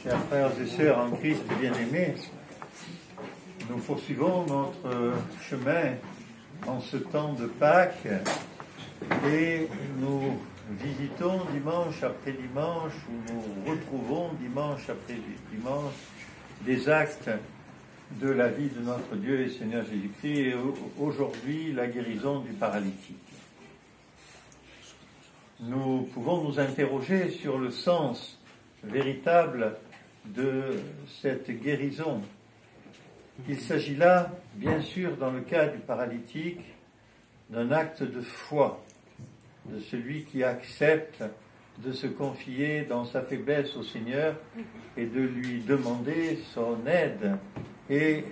Chers frères et sœurs en Christ bien-aimés, nous poursuivons notre chemin en ce temps de Pâques et nous visitons dimanche après dimanche, ou nous retrouvons dimanche après dimanche des actes de la vie de notre Dieu et Seigneur Jésus-Christ et aujourd'hui la guérison du paralytique. Nous pouvons nous interroger sur le sens véritable de cette guérison. Il s'agit là, bien sûr, dans le cas du paralytique, d'un acte de foi, de celui qui accepte de se confier dans sa faiblesse au Seigneur et de lui demander son aide. Et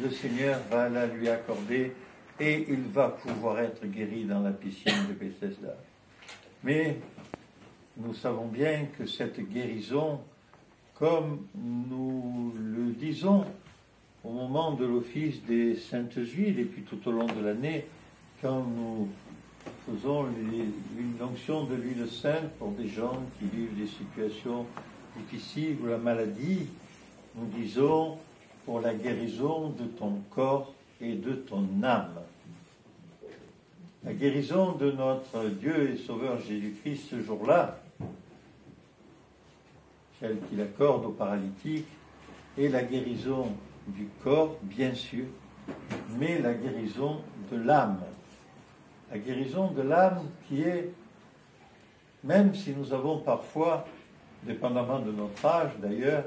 le Seigneur va la lui accorder et il va pouvoir être guéri dans la piscine de Bethesda. Mais nous savons bien que cette guérison, comme nous le disons au moment de l'office des saintes huiles et puis tout au long de l'année, quand nous faisons une onction de l'huile sainte pour des gens qui vivent des situations difficiles ou la maladie, nous disons pour la guérison de ton corps et de ton âme. La guérison de notre Dieu et Sauveur Jésus-Christ ce jour-là, celle qu'il accorde aux paralytiques, est la guérison du corps, bien sûr, mais la guérison de l'âme. La guérison de l'âme qui est, même si nous avons parfois, dépendamment de notre âge d'ailleurs,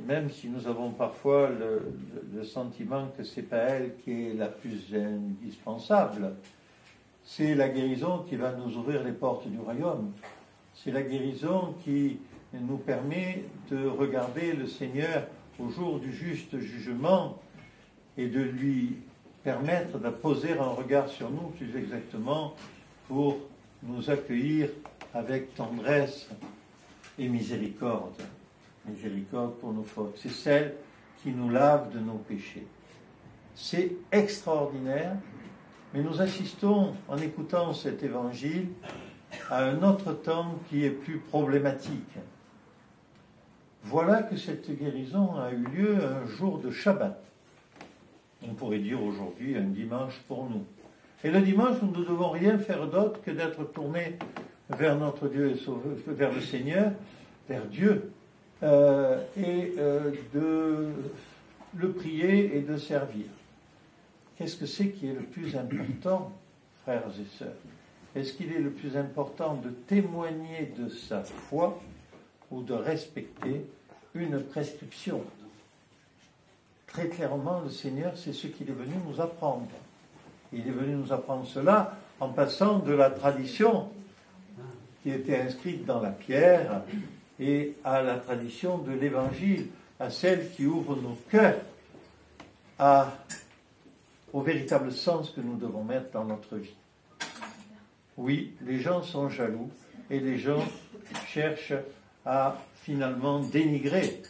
même si nous avons parfois le sentiment que c'est pas elle qui est la plus indispensable, c'est la guérison qui va nous ouvrir les portes du royaume. C'est la guérison qui nous permet de regarder le Seigneur au jour du juste jugement et de lui permettre de poser un regard sur nous, plus exactement, pour nous accueillir avec tendresse et miséricorde. Miséricorde pour nos fautes. C'est celle qui nous lave de nos péchés. C'est extraordinaire, mais nous assistons, en écoutant cet évangile, à un autre temps qui est plus problématique. Voilà que cette guérison a eu lieu un jour de Shabbat. On pourrait dire aujourd'hui un dimanche pour nous. Et le dimanche, nous ne devons rien faire d'autre que d'être tournés vers notre Dieu et Sauveur, vers le Seigneur, vers Dieu, et de le prier et de servir. Qu'est-ce que c'est qui est le plus important, frères et sœurs? Est-ce qu'il est le plus important de témoigner de sa foi ou de respecter une prescription? Très clairement, le Seigneur, c'est ce qu'il est venu nous apprendre. Il est venu nous apprendre cela en passant de la tradition qui était inscrite dans la pierre et à la tradition de l'Évangile, à celle qui ouvre nos cœurs au véritable sens que nous devons mettre dans notre vie. Oui, les gens sont jaloux et les gens cherchent à finalement dénigrer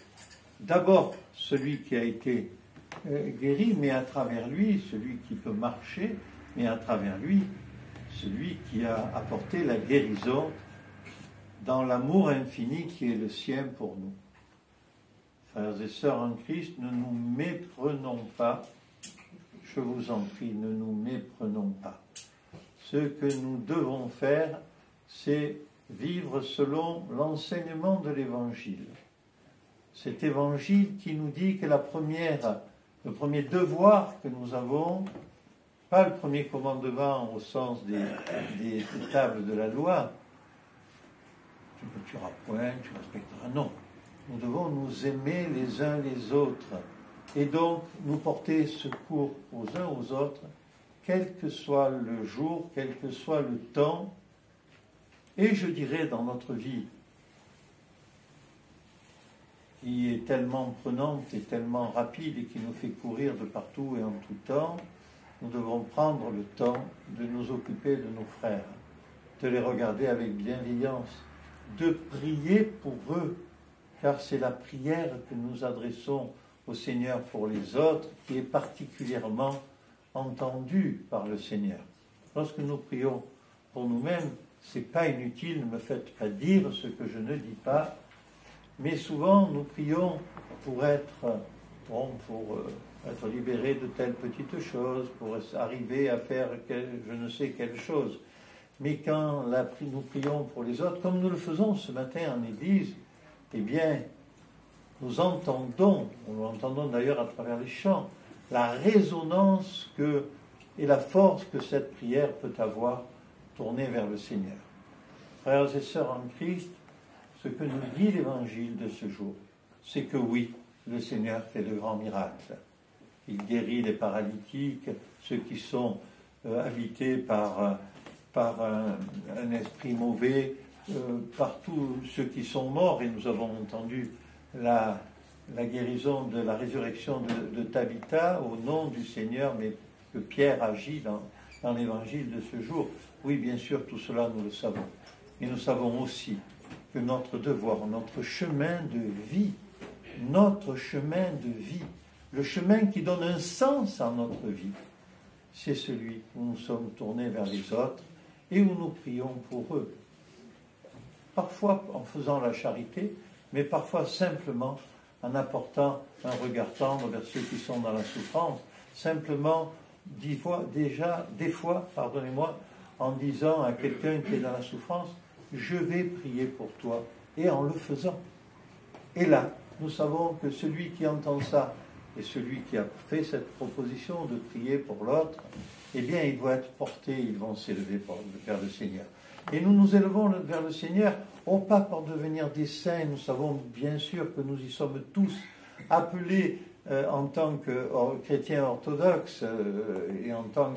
d'abord celui qui a été guéri, mais à travers lui, celui qui peut marcher, mais à travers lui, celui qui a apporté la guérison dans l'amour infini qui est le sien pour nous. Frères et sœurs en Christ, ne nous méprenons pas, je vous en prie, ne nous méprenons pas. Ce que nous devons faire, c'est vivre selon l'enseignement de l'Évangile. Cet Évangile qui nous dit que le premier devoir que nous avons, pas le premier commandement au sens des tables de la loi, tu ne tueras point, tu respecteras, non. Nous devons nous aimer les uns les autres et donc nous porter secours aux uns aux autres, quel que soit le jour, quel que soit le temps, et je dirais dans notre vie, qui est tellement prenante et tellement rapide et qui nous fait courir de partout et en tout temps, nous devons prendre le temps de nous occuper de nos frères, de les regarder avec bienveillance, de prier pour eux, car c'est la prière que nous adressons au Seigneur pour les autres qui est particulièrement entendue par le Seigneur. Lorsque nous prions pour nous-mêmes, c'est pas inutile, ne me faites pas dire ce que je ne dis pas, Mais souvent, nous prions pour être, être libérés de telle petite chose, pour arriver à faire je ne sais quelle chose. Mais quand nous prions pour les autres, comme nous le faisons ce matin en Église, eh bien, nous l'entendons d'ailleurs à travers les chants, la résonance et la force que cette prière peut avoir tournée vers le Seigneur. Frères et sœurs en Christ, ce que nous dit l'Évangile de ce jour, c'est que oui, le Seigneur fait de grands miracles. Il guérit les paralytiques, ceux qui sont habités par un esprit mauvais, par tous ceux qui sont morts, et nous avons entendu la guérison de la résurrection de Tabitha au nom du Seigneur, mais que Pierre agit dans l'évangile de ce jour. Oui, bien sûr, tout cela nous le savons. Mais nous savons aussi que notre devoir, notre chemin de vie, le chemin qui donne un sens à notre vie, c'est celui où nous sommes tournés vers les autres et où nous prions pour eux. Parfois en faisant la charité, mais parfois simplement en apportant un regard tendre vers ceux qui sont dans la souffrance, simplement des fois, en disant à quelqu'un qui est dans la souffrance, je vais prier pour toi, et en le faisant. Et là, nous savons que celui qui entend ça, et celui qui a fait cette proposition de prier pour l'autre, eh bien, ils vont être portés, ils vont s'élever vers le Seigneur. Et nous nous élevons vers le Seigneur, pas pour devenir des saints, nous savons bien sûr que nous y sommes tous appelés en tant que chrétiens orthodoxes et en tant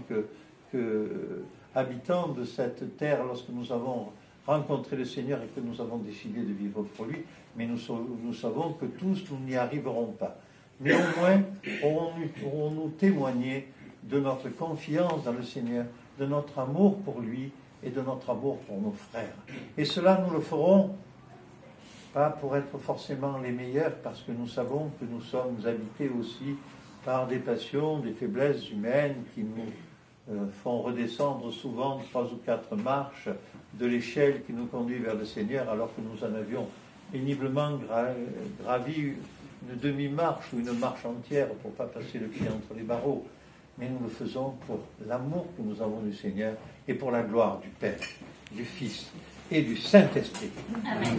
que habitants de cette terre lorsque nous avons rencontré le Seigneur et que nous avons décidé de vivre pour lui, mais nous savons que tous nous n'y arriverons pas. Néanmoins, aurons-nous témoigné de notre confiance dans le Seigneur, de notre amour pour lui et de notre amour pour nos frères. Et cela, nous le ferons pas pour être forcément les meilleurs, parce que nous savons que nous sommes habités aussi par des passions, des faiblesses humaines qui nous font redescendre souvent 3 ou 4 marches de l'échelle qui nous conduit vers le Seigneur, alors que nous en avions péniblement gravi une demi-marche ou une marche entière pour ne pas passer le pied entre les barreaux. Mais nous le faisons pour l'amour que nous avons du Seigneur et pour la gloire du Père, du Fils et du Saint-Esprit. Amen.